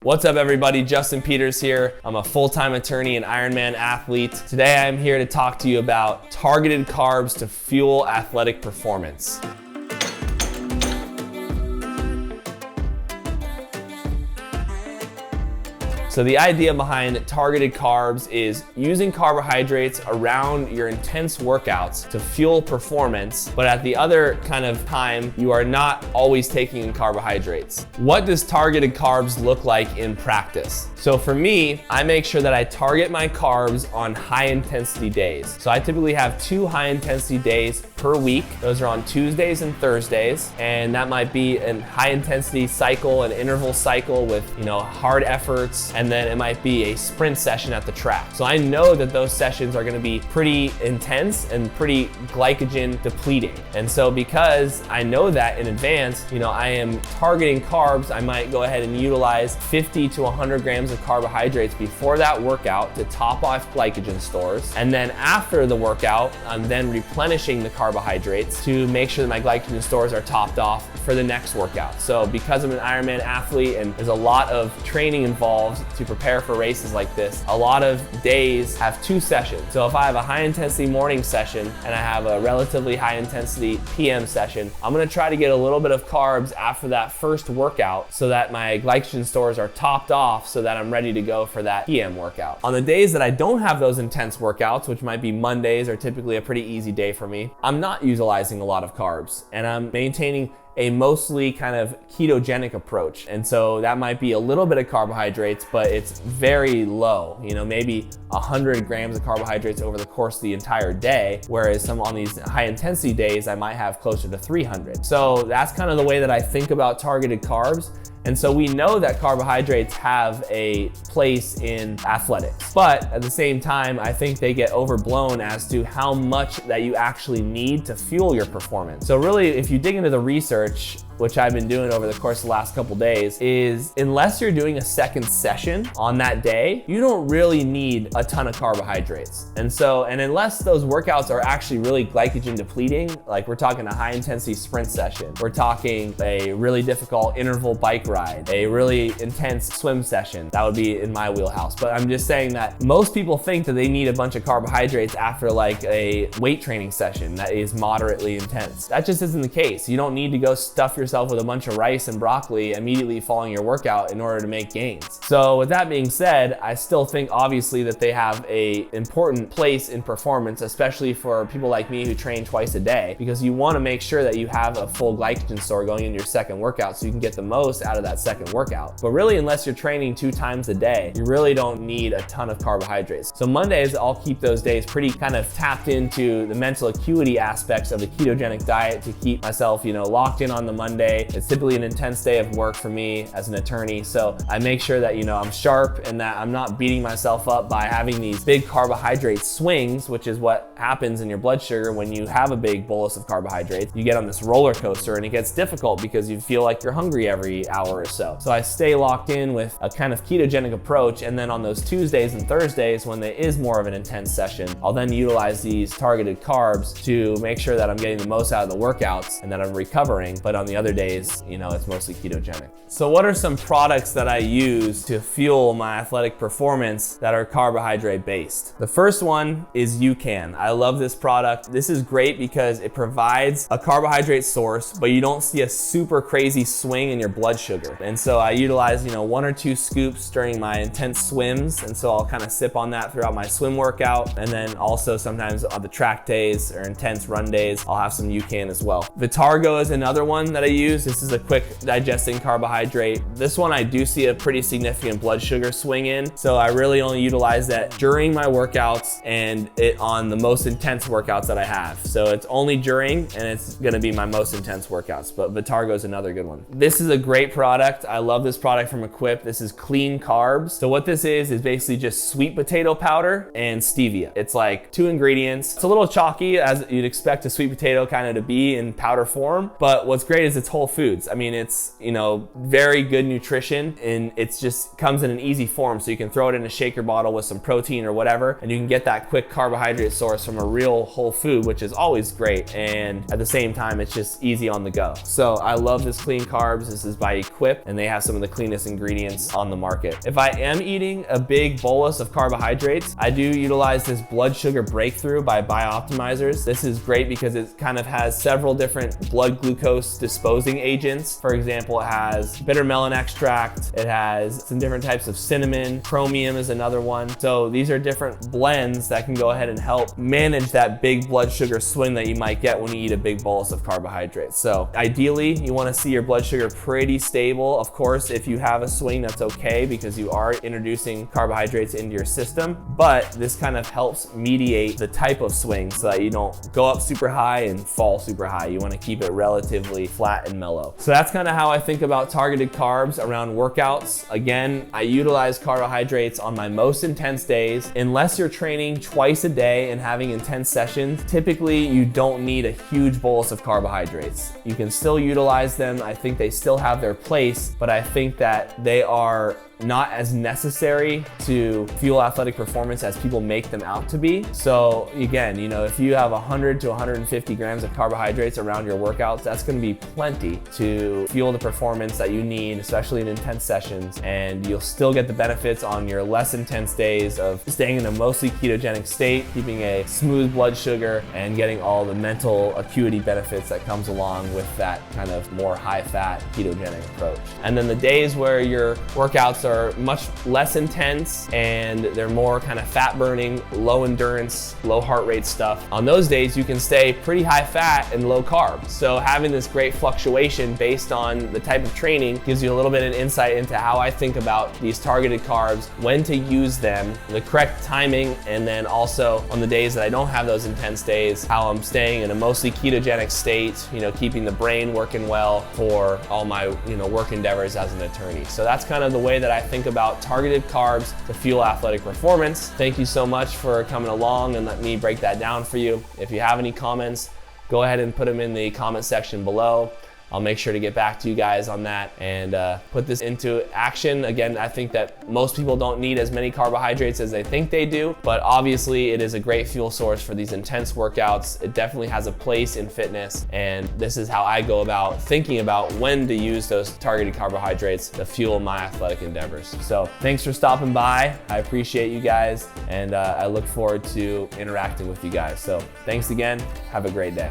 What's up everybody, Justin Peters here. I'm a full-time attorney and Ironman athlete. Today I'm here to talk to you about targeted carbs to fuel athletic performance. So the idea behind targeted carbs is using carbohydrates around your intense workouts to fuel performance, but at the other kind of time, you are not always taking in carbohydrates. What does targeted carbs look like in practice? So for me, I make sure that I target my carbs on high intensity days. So I typically have 2 high intensity days per week. Those are on Tuesdays and Thursdays, and that might be a high intensity cycle, an interval cycle with hard efforts, and then it might be a sprint session at the track. So I know that those sessions are gonna be pretty intense and pretty glycogen depleting. And so because I know that in advance, I am targeting carbs, I might go ahead and utilize 50 to 100 grams of carbohydrates before that workout to top off glycogen stores. And then after the workout, I'm then replenishing the carbohydrates to make sure that my glycogen stores are topped off for the next workout. So because I'm an Ironman athlete and there's a lot of training involved to prepare for races like this, a lot of days have 2 sessions. So if I have a high intensity morning session and I have a relatively high intensity PM session, I'm gonna try to get a little bit of carbs after that first workout so that my glycogen stores are topped off so that I'm ready to go for that PM workout. On the days that I don't have those intense workouts, which might be Mondays, are typically a pretty easy day for me, I'm not utilizing a lot of carbs and I'm maintaining a mostly kind of ketogenic approach. And so that might be a little bit of carbohydrates, but it's very low, maybe 100 grams of carbohydrates over the course of the entire day, whereas some on these high intensity days, I might have closer to 300. So that's kind of the way that I think about targeted carbs. And so we know that carbohydrates have a place in athletics, but at the same time, I think they get overblown as to how much that you actually need to fuel your performance. So really, if you dig into the research, which I've been doing over the course of the last couple days, is unless you're doing a second session on that day, you don't really need a ton of carbohydrates. And unless those workouts are actually really glycogen depleting, like we're talking a high intensity sprint session, we're talking a really difficult interval bike ride, a really intense swim session, that would be in my wheelhouse. But I'm just saying that most people think that they need a bunch of carbohydrates after like a weight training session that is moderately intense. That just isn't the case. You don't need to go stuff yourself with a bunch of rice and broccoli immediately following your workout in order to make gains. So with that being said, I still think obviously that they have a important place in performance, especially for people like me who train twice a day, because you want to make sure that you have a full glycogen store going into your second workout so you can get the most out of that second workout. But really, unless you're training 2 times a day, you really don't need a ton of carbohydrates. So Mondays, I'll keep those days pretty kind of tapped into the mental acuity aspects of the ketogenic diet to keep myself, locked in on the Monday. It's typically an intense day of work for me as an attorney. So I make sure that, I'm sharp and that I'm not beating myself up by having these big carbohydrate swings, which is what happens in your blood sugar when you have a big bolus of carbohydrates. You get on this roller coaster and it gets difficult because you feel like you're hungry every hour or so. So I stay locked in with a kind of ketogenic approach. And then on those Tuesdays and Thursdays, when there is more of an intense session, I'll then utilize these targeted carbs to make sure that I'm getting the most out of the workouts and that I'm recovering. But on the other days, it's mostly ketogenic. So what are some products that I use to fuel my athletic performance that are carbohydrate based? The first one is UCAN. I love this product. This is great because it provides a carbohydrate source, but you don't see a super crazy swing in your blood sugar. And so I utilize, 1 or 2 scoops during my intense swims. And so I'll kind of sip on that throughout my swim workout. And then also sometimes on the track days or intense run days, I'll have some UCAN as well. VITARGO is another one that I use. This is a quick digesting carbohydrate. This one I do see a pretty significant blood sugar swing in. So I really only utilize that during my workouts and it on the most intense workouts that I have. So it's only during and it's gonna be my most intense workouts, but VITARGO is another good one. This is a great product. I love this product from Equip. This is Clean Carbs. So what this is basically just sweet potato powder and stevia. It's like 2 ingredients. It's a little chalky as you'd expect a sweet potato kind of to be in powder form, but what's great is it's whole foods. I mean, it's, very good nutrition and it's just comes in an easy form. So you can throw it in a shaker bottle with some protein or whatever, and you can get that quick carbohydrate source from a real whole food, which is always great. And at the same time, it's just easy on the go. So I love this Clean Carbs. This is by equipped and they have some of the cleanest ingredients on the market. If I am eating a big bolus of carbohydrates, I do utilize this blood sugar breakthrough by Bioptimizers. This is great because it kind of has several different blood glucose disposing agents. For example, it has bitter melon extract, it has some different types of cinnamon, chromium is another one. So these are different blends that can go ahead and help manage that big blood sugar swing that you might get when you eat a big bolus of carbohydrates. So ideally, you want to see your blood sugar pretty stable. Of course, if you have a swing, that's okay because you are introducing carbohydrates into your system, but this kind of helps mediate the type of swing so that you don't go up super high and fall super high. You want to keep it relatively flat and mellow. So that's kind of how I think about targeted carbs around workouts. Again, I utilize carbohydrates on my most intense days. Unless you're training twice a day and having intense sessions, typically you don't need a huge bolus of carbohydrates. You can still utilize them. I think they still have their place, but I think that they are not as necessary to fuel athletic performance as people make them out to be. So again, if you have 100 to 150 grams of carbohydrates around your workouts, that's gonna be plenty to fuel the performance that you need, especially in intense sessions. And you'll still get the benefits on your less intense days of staying in a mostly ketogenic state, keeping a smooth blood sugar, and getting all the mental acuity benefits that comes along with that kind of more high-fat ketogenic approach. And then the days where your workouts are much less intense and they're more kind of fat burning, low endurance, low heart rate stuff. On those days, you can stay pretty high fat and low carb. So having this great fluctuation based on the type of training gives you a little bit of insight into how I think about these targeted carbs, when to use them, the correct timing, and then also on the days that I don't have those intense days, how I'm staying in a mostly ketogenic state, keeping the brain working well for all my, work endeavors as an attorney. So that's kind of the way that I think about targeted carbs to fuel athletic performance. Thank you so much for coming along and let me break that down for you. If you have any comments, go ahead and put them in the comment section below. I'll make sure to get back to you guys on that and put this into action. Again, I think that most people don't need as many carbohydrates as they think they do, but obviously it is a great fuel source for these intense workouts. It definitely has a place in fitness, and this is how I go about thinking about when to use those targeted carbohydrates to fuel my athletic endeavors. So thanks for stopping by. I appreciate you guys, and I look forward to interacting with you guys. So thanks again. Have a great day.